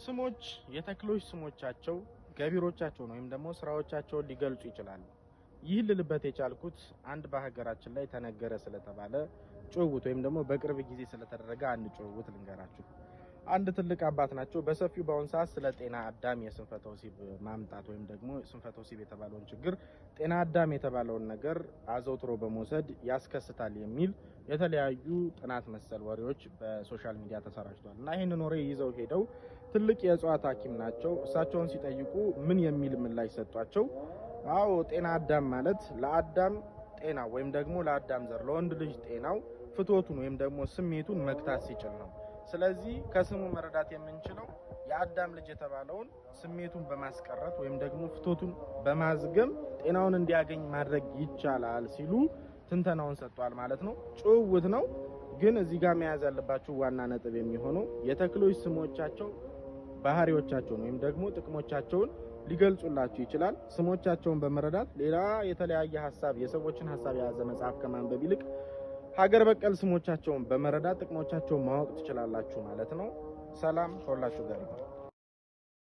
ስሞች የተክሎች ስሞቻቸው ገቢሮቻቸው ነው ወይም ደግሞ ስራዎቻቸውን ሊገልጹ ይችላሉ። ይህ ልልበት የቻልኩት አንድ በሀገራችን ላይ ተነገረ ስለተባለ ጭውውት ወይም ደግሞ በቅርብ ጊዜ ስለተደረገ አንድ ጭውውት ልንገራችሁ። አንድ ትልቅ አባት ናቸው። በሰፊው በአሁን ሰዓት ስለ ጤና አዳም የስንፈተ ወሲብ ማምጣት ወይም ደግሞ ስንፈተ ወሲብ የተባለውን ችግር ጤና አዳም የተባለውን ነገር አዘውትሮ በመውሰድ ያስከስታል የሚል የተለያዩ ጥናት መሰል ወሬዎች በሶሻል ሚዲያ ተሰራጭቷል እና ይሄንን ወሬ ይዘው ሄደው ትልቅ የእጽዋት ሐኪም ናቸው። እሳቸውን ሲጠይቁ ምን የሚል ምላሽ ሰጧቸው? አዎ ጤና አዳም ማለት ለአዳም ጤና ወይም ደግሞ ለአዳም ዘር ለወንድ ልጅ ጤናው ፍትወቱን ወይም ደግሞ ስሜቱን መግታት ሲችል ነው። ስለዚህ ከስሙ መረዳት የምንችለው የአዳም ልጅ የተባለውን ስሜቱን በማስቀረት ወይም ደግሞ ፍትወቱን በማዝገም ጤናውን እንዲያገኝ ማድረግ ይቻላል ሲሉ ትንተናውን ሰጥቷል ማለት ነው። ጭውውት ነው፣ ግን እዚህ ጋር መያዝ ያለባችሁ ዋና ነጥብ የሚሆነው የተክሎች ስሞቻቸው ባህሪዎቻቸውን ወይም ደግሞ ጥቅሞቻቸውን ሊገልጹላችሁ ይችላል። ስሞቻቸውን በመረዳት ሌላ የተለያየ ሐሳብ የሰዎችን ሐሳብ የያዘ መጽሐፍ ከማንበብ ይልቅ ሀገር በቀል ስሞቻቸውን በመረዳት ጥቅሞቻቸውን ማወቅ ትችላላችሁ ማለት ነው። ሰላም ከሁላችሁ ጋር ይሁን።